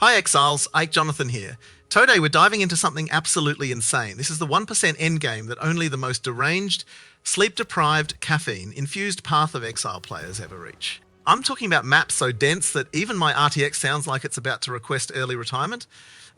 Hi Exiles, Jonathon here. Today we're diving into something absolutely insane. This is the 1% endgame that only the most deranged, sleep-deprived, caffeine-infused Path of Exile players ever reach. I'm talking about maps so dense that even my RTX sounds like it's about to request early retirement.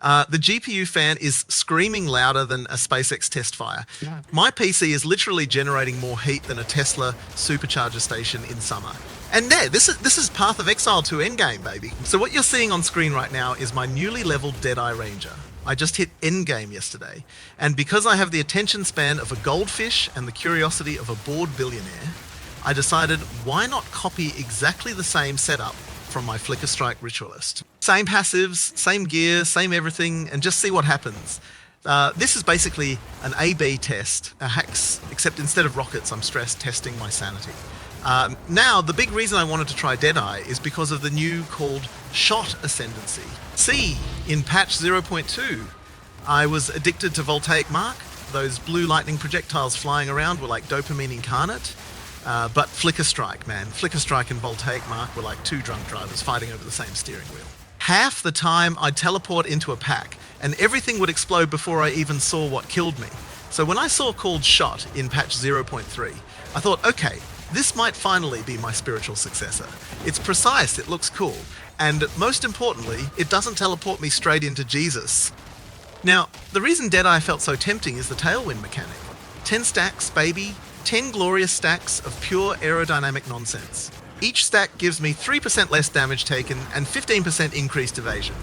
The GPU fan is screaming louder than a SpaceX test fire. My PC is literally generating more heat than a Tesla supercharger station in summer. And yeah, this is Path of Exile 2 endgame, baby. So what you're seeing on screen right now is my newly leveled Deadeye Ranger. I just hit endgame yesterday, and because I have the attention span of a goldfish and the curiosity of a bored billionaire, I decided why not copy exactly the same setup from my Flicker Strike Ritualist. Same passives, same gear, same everything, and just see what happens. This is basically an A/B test, a hacks, except instead of rockets, I'm stress testing my sanity. Now, the big reason I wanted to try Deadeye is because of the new called Shot Ascendancy. See, in patch 0.2, I was addicted to Voltaic Mark. Those blue lightning projectiles flying around were like dopamine incarnate. But Flicker Strike, man. Flicker Strike and Voltaic Mark were like two drunk drivers fighting over the same steering wheel. Half the time I'd teleport into a pack, and everything would explode before I even saw what killed me. So when I saw called Shot in patch 0.3, I thought, okay, this might finally be my spiritual successor. It's precise, it looks cool, and most importantly, it doesn't teleport me straight into Jesus. Now, the reason Deadeye felt so tempting is the Tailwind mechanic. 10 stacks, baby. 10 glorious stacks of pure aerodynamic nonsense. Each stack gives me 3% less damage taken and 15% increased evasion.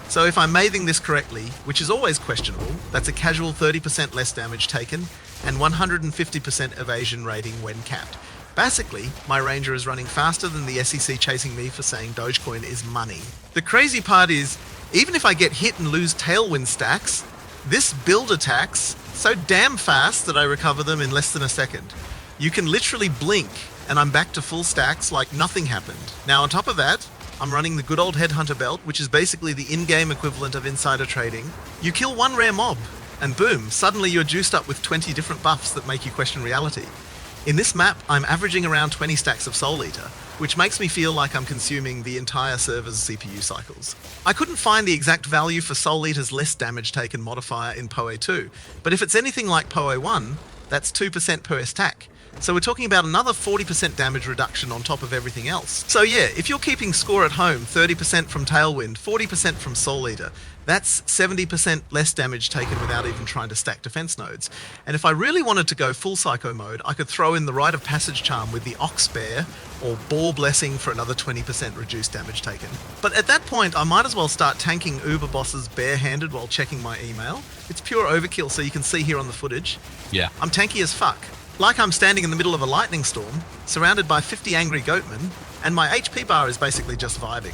So if I'm mathing this correctly, which is always questionable, that's a casual 30% less damage taken and 150% evasion rating when capped. Basically, my Ranger is running faster than the SEC chasing me for saying Dogecoin is money. The crazy part is, even if I get hit and lose Tailwind stacks, this build attacks so damn fast that I recover them in less than a second. You can literally blink and I'm back to full stacks like nothing happened. Now on top of that, I'm running the good old Headhunter belt, which is basically the in-game equivalent of insider trading. You kill one rare mob and boom, suddenly you're juiced up with 20 different buffs that make you question reality. In this map, I'm averaging around 20 stacks of Soul Eater, which makes me feel like I'm consuming the entire server's CPU cycles. I couldn't find the exact value for Soul Eater's less damage taken modifier in PoE2, but if it's anything like PoE1, that's 2% per stack. So we're talking about another 40% damage reduction on top of everything else. So yeah, if you're keeping score at home, 30% from Tailwind, 40% from Soul Eater, that's 70% less damage taken without even trying to stack defense nodes. And if I really wanted to go full psycho mode, I could throw in the Rite of Passage charm with the Ox Bear or Boar Blessing for another 20% reduced damage taken. But at that point, I might as well start tanking Uber bosses barehanded while checking my email. It's pure overkill, so you can see here on the footage. Yeah. I'm tanky as fuck. Like I'm standing in the middle of a lightning storm, surrounded by 50 angry goatmen, and my HP bar is basically just vibing.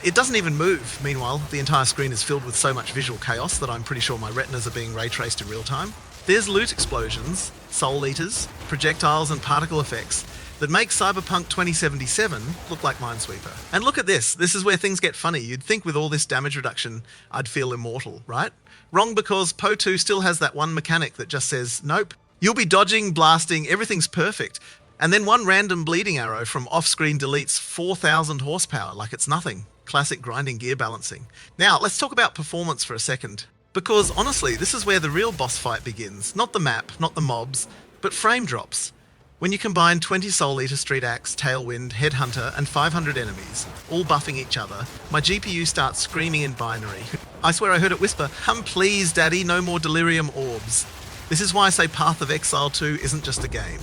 It doesn't even move. Meanwhile, the entire screen is filled with so much visual chaos that I'm pretty sure my retinas are being ray traced in real time. There's loot explosions, soul eaters, projectiles and particle effects that make Cyberpunk 2077 look like Minesweeper. And look at this. This is where things get funny. You'd think with all this damage reduction, I'd feel immortal, right? Wrong, because PoE2 still has that one mechanic that just says, nope. You'll be dodging, blasting, everything's perfect. And then one random bleeding arrow from off-screen deletes 4,000 horsepower like it's nothing. Classic grinding gear balancing. Now, let's talk about performance for a second. Because honestly, this is where the real boss fight begins. Not the map, not the mobs, but frame drops. When you combine 20 Soul Eater, Street Axe, Tailwind, Headhunter, and 500 enemies, all buffing each other, my GPU starts screaming in binary. I swear I heard it whisper, "Come please, daddy, no more delirium orbs." This is why I say Path of Exile 2 isn't just a game.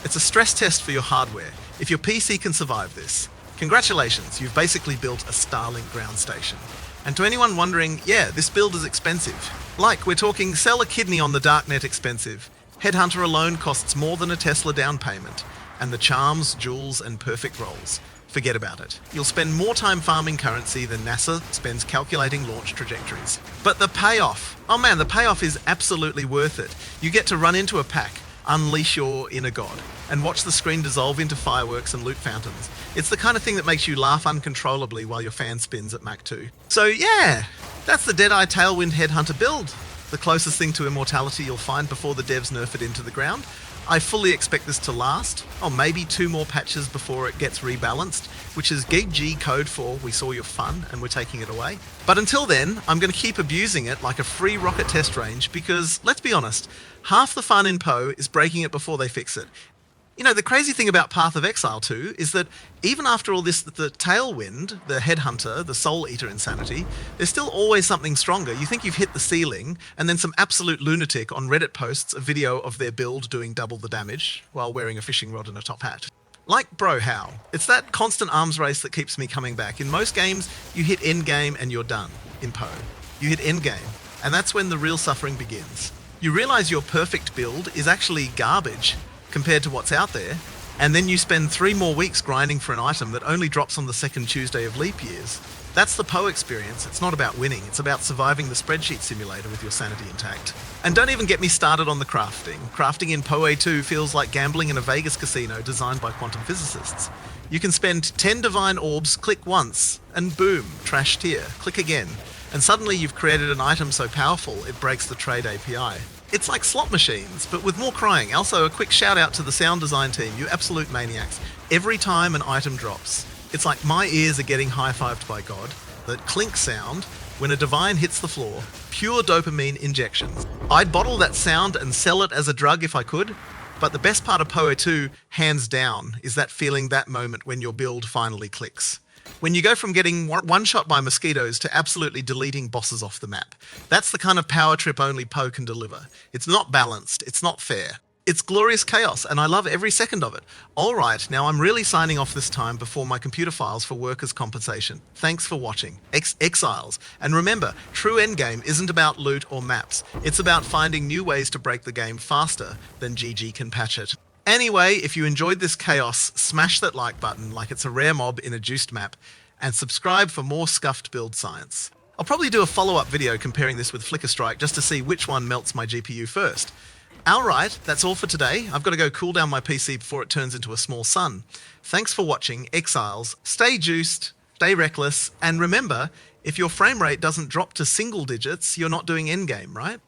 It's a stress test for your hardware. If your PC can survive this, congratulations, you've basically built a Starlink ground station. And to anyone wondering, yeah, this build is expensive. Like, we're talking sell a kidney on the darknet expensive. Headhunter alone costs more than a Tesla down payment. And the charms, jewels, and perfect rolls. Forget about it. You'll spend more time farming currency than NASA spends calculating launch trajectories. But the payoff, oh man, the payoff is absolutely worth it. You get to run into a pack, unleash your inner god, and watch the screen dissolve into fireworks and loot fountains. It's the kind of thing that makes you laugh uncontrollably while your fan spins at Mach 2. So yeah, that's the Deadeye Tailwind Headhunter build. The closest thing to immortality you'll find before the devs nerf it into the ground. I fully expect this to last, or maybe 2 more patches before it gets rebalanced, which is Gig G code for "we saw your fun and we're taking it away." But until then, I'm going to keep abusing it like a free rocket test range because, let's be honest, half the fun in PoE is breaking it before they fix it. You know, the crazy thing about Path of Exile 2 is that even after all this, the Tailwind, the Headhunter, the Soul Eater insanity, there's still always something stronger. You think you've hit the ceiling, and then some absolute lunatic on Reddit posts a video of their build doing double the damage while wearing a fishing rod and a top hat. Like, bro, how? It's that constant arms race that keeps me coming back. In most games, you hit endgame and you're done. In PoE, you hit endgame, and that's when the real suffering begins. You realize your perfect build is actually garbage compared to what's out there, and then you spend 3 more weeks grinding for an item that only drops on the second Tuesday of leap years. That's the PoE experience. It's not about winning, it's about surviving the spreadsheet simulator with your sanity intact. And don't even get me started on the crafting. Crafting in PoE2 feels like gambling in a Vegas casino designed by quantum physicists. You can spend 10 divine orbs, click once, and boom, trash tier, click again, and suddenly you've created an item so powerful it breaks the trade API. It's like slot machines, but with more crying. Also, a quick shout out to the sound design team, you absolute maniacs. Every time an item drops, it's like my ears are getting high-fived by God. That clink sound, when a divine hits the floor, pure dopamine injections. I'd bottle that sound and sell it as a drug if I could, but the best part of PoE2, hands down, is that feeling, that moment when your build finally clicks. When you go from getting one-shot by mosquitoes to absolutely deleting bosses off the map. That's the kind of power trip only PoE can deliver. It's not balanced, it's not fair. It's glorious chaos, and I love every second of it. All right, now I'm really signing off this time before my computer files for workers' compensation. Thanks for watching. Exiles. And remember, true endgame isn't about loot or maps. It's about finding new ways to break the game faster than GG can patch it. Anyway, if you enjoyed this chaos, smash that like button like it's a rare mob in a juiced map, and subscribe for more scuffed build science. I'll probably do a follow-up video comparing this with Flicker Strike just to see which one melts my GPU first. Alright, that's all for today. I've got to go cool down my PC before it turns into a small sun. Thanks for watching, Exiles. Stay juiced, stay reckless, and remember, if your frame rate doesn't drop to single digits, you're not doing endgame, right?